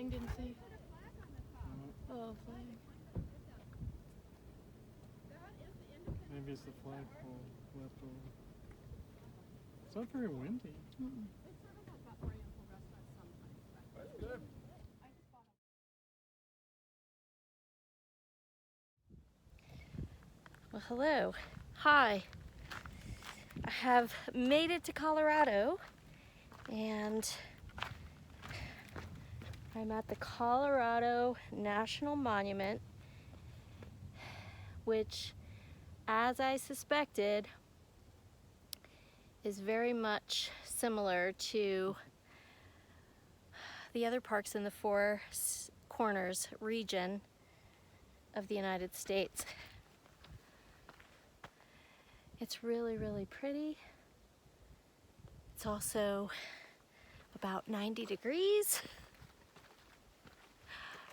thing, didn't see. Oh, flag. Maybe it's the flagpole left over. It's not very windy. Mm-mm. That's good. Well, hello. Hi. I have made it to Colorado, and I'm at the Colorado National Monument, which, as I suspected, is very much similar to the other parks in the Four Corners region of the United States. It's really, really pretty. It's also about 90 degrees.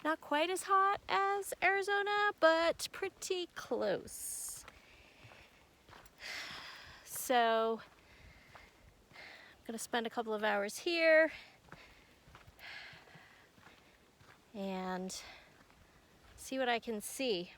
Not quite as hot as Arizona, but pretty close. So I'm gonna spend a couple of hours here and see what I can see.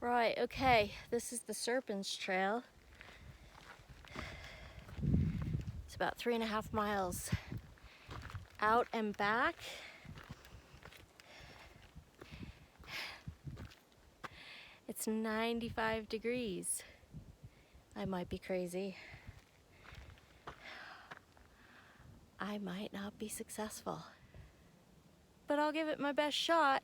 Right, okay, this is the Serpents Trail. It's about 3.5 miles out and back. It's 95 degrees. I might be crazy. I might not be successful, but I'll give it my best shot.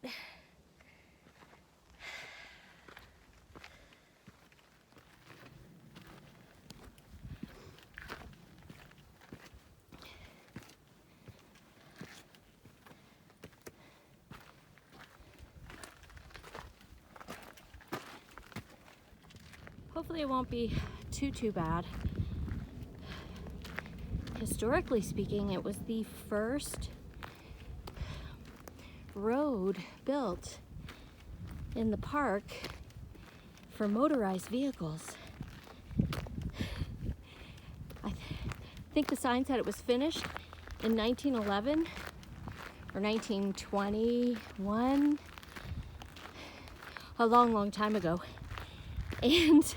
Hopefully it won't be too bad. Historically speaking, it was the first road built in the park for motorized vehicles. I think the sign said it was finished in 1911 or 1921, a long time ago. And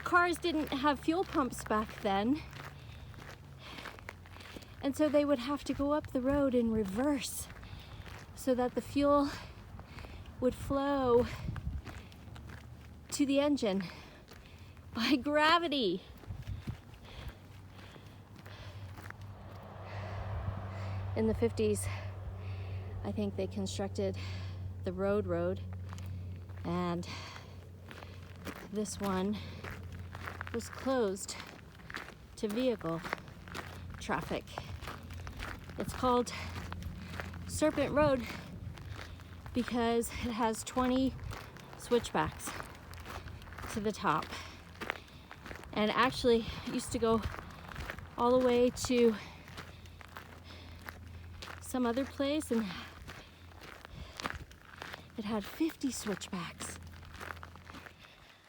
cars didn't have fuel pumps back then, and so they would have to go up the road in reverse so that the fuel would flow to the engine by gravity. In the 50s, I think they constructed the road, and this one was closed to vehicle traffic. It's called Serpent Road because it has 20 switchbacks to the top, and actually it used to go all the way to some other place, and it had 50 switchbacks.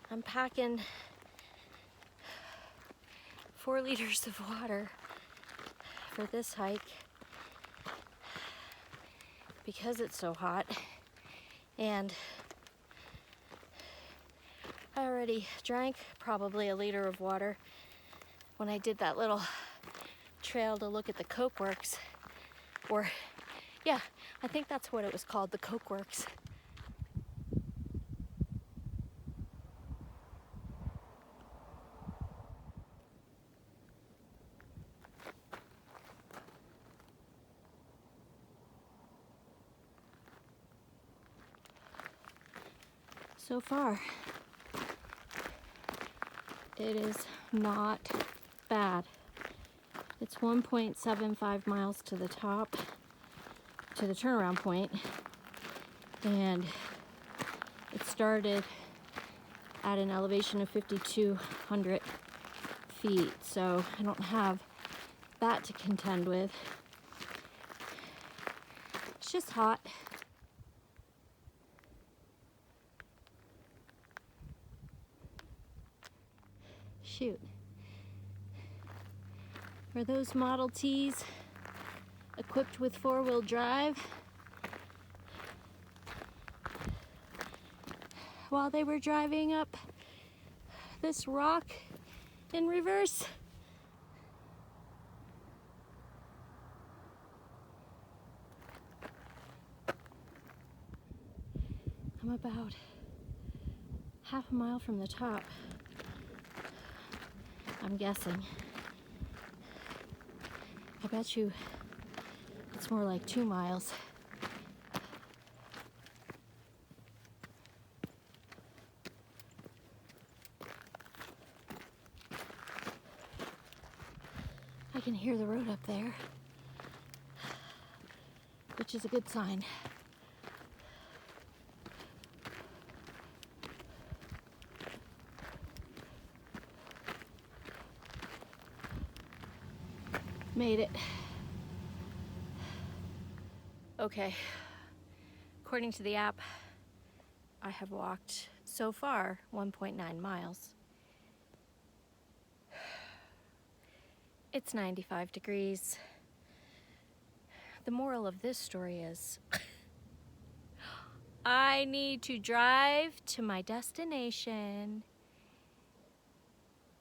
I'm packing 4 liters of water for this hike because it's so hot, and I already drank probably a liter of water when I did that little trail to look at the Coke Works, or yeah, I think that's what it was called, the Coke Works. so far. It is not bad. It's 1.75 miles to the top, to the turnaround point, and it started at an elevation of 5,200 feet, so I don't have that to contend with. It's just hot. Shoot. Are those Model Ts equipped with four-wheel drive? While they were driving up this rock in reverse. I'm about half a mile from the top, I'm guessing. I bet you it's more like 2 miles. I can hear the road up there, which is a good sign. Made it. Okay, according to the app, I have walked so far 1.9 miles. It's 95 degrees. The moral of this story is I need to drive to my destination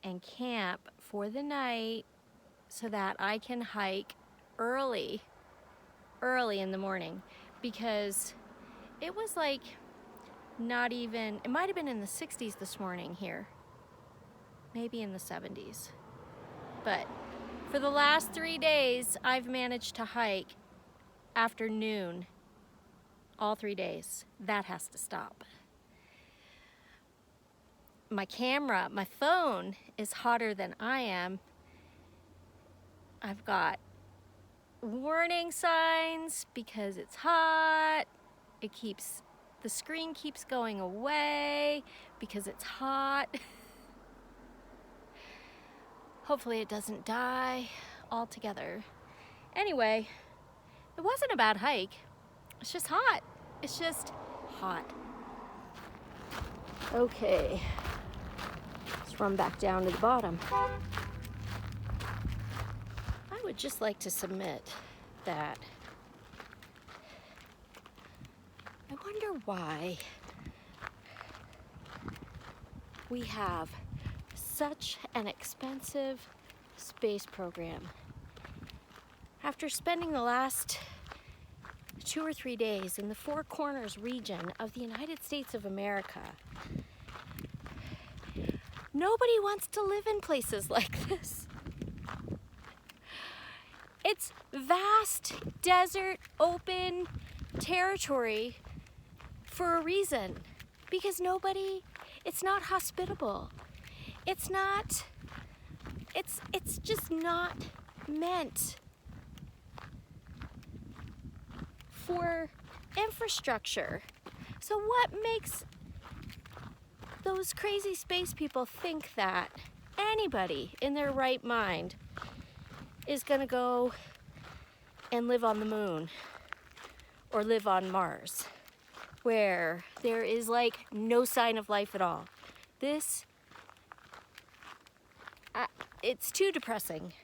and camp for the night so that I can hike early in the morning, because it was like not even, it might have been in the 60s this morning here, maybe in the 70s, but for the last 3 days I've managed to hike after noon all 3 days. That has to stop. My camera, my phone is hotter than I am. I've got warning signs because it's hot. The screen keeps going away because it's hot. Hopefully it doesn't die altogether. Anyway, it wasn't a bad hike. It's just hot. It's just hot. Okay, let's run back down to the bottom. I would just like to submit that I wonder why we have such an expensive space program. After spending the last 2 or 3 days in the Four Corners region of the United States of America, nobody wants to live in places like this. It's vast, desert, open territory for a reason. Because it's not hospitable. It's just not meant for infrastructure. So what makes those crazy space people think that anybody in their right mind is gonna go and live on the moon or live on Mars, where there is like no sign of life at all? It's too depressing.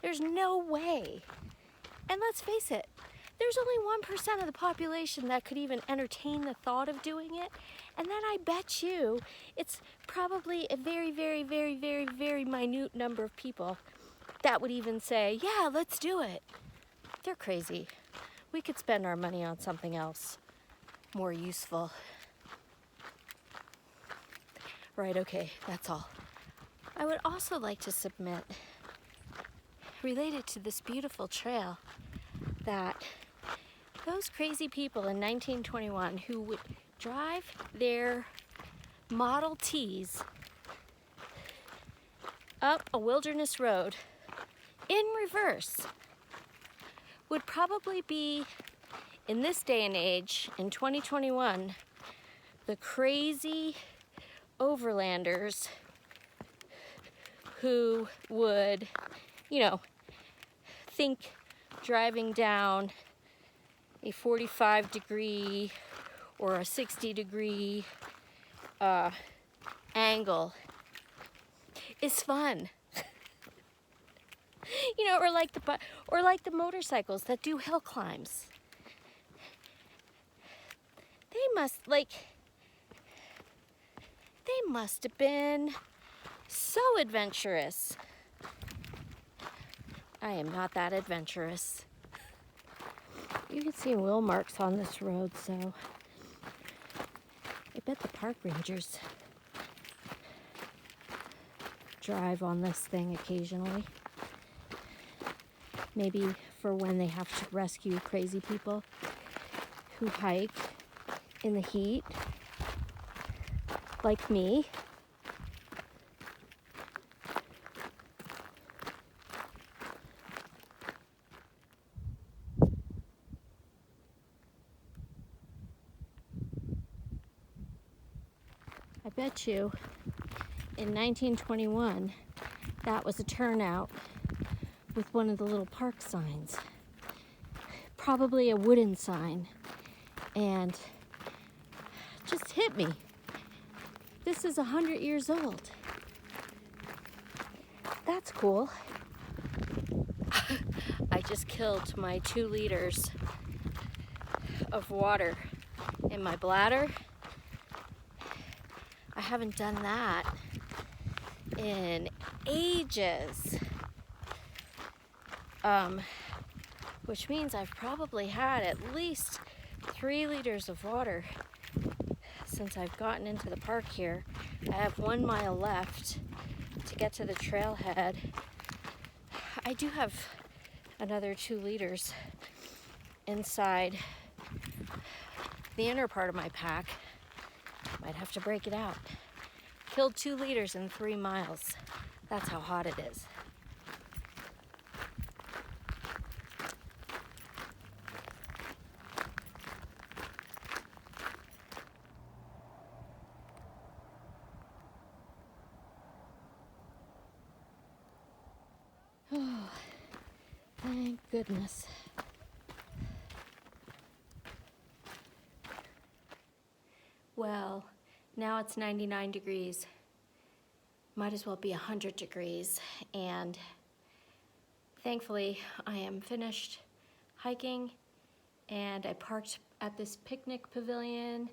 There's no way. And let's face it, there's only 1% of the population that could even entertain the thought of doing it. And then I bet you it's probably a very, very, very, very, very minute number of people that would even say, yeah, let's do it. They're crazy. We could spend our money on something else more useful. Right, okay, that's all. I would also like to submit, related to this beautiful trail, that those crazy people in 1921 who would drive their Model Ts up a wilderness road in reverse would probably be, in this day and age, in 2021, the crazy overlanders who would, you know, think driving down a 45-degree or a 60-degree angle is fun. You know, or like the motorcycles that do hill climbs. They must have been so adventurous. I am not that adventurous. You can see wheel marks on this road, so I bet the park rangers drive on this thing occasionally. Maybe for when they have to rescue crazy people who hike in the heat, like me. I bet you in 1921 that was a turnout with one of the little park signs, probably a wooden sign, and just hit me. This is 100 years old. That's cool. I just killed my 2 liters of water in my bladder. I haven't done that in ages. Which means I've probably had at least 3 liters of water since I've gotten into the park here. I have 1 mile left to get to the trailhead. I do have another 2 liters inside the inner part of my pack. Might have to break it out. Killed 2 liters in 3 miles. That's how hot it is. Oh, thank goodness. Well, now it's 99 degrees. Might as well be 100 degrees. And thankfully, I am finished hiking, and I parked at this picnic pavilion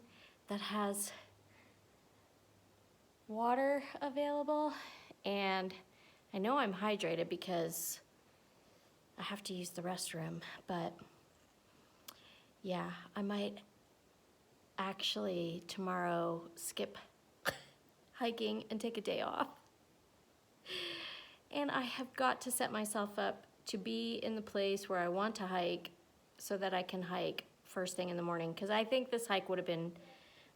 that has water available, and I know I'm hydrated because I have to use the restroom, but yeah, I might actually tomorrow skip hiking and take a day off. And I have got to set myself up to be in the place where I want to hike so that I can hike first thing in the morning, because I think this hike would have been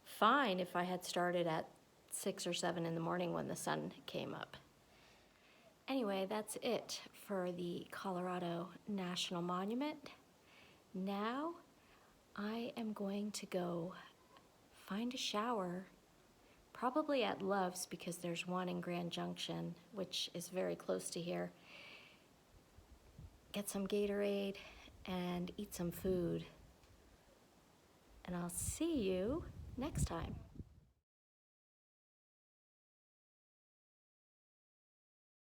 fine if I had started at 6 or 7 in the morning when the sun came up. Anyway, that's it for the Colorado National Monument. Now I am going to go find a shower, probably at Love's, because there's one in Grand Junction, which is very close to here. Get some Gatorade and eat some food. And I'll see you next time.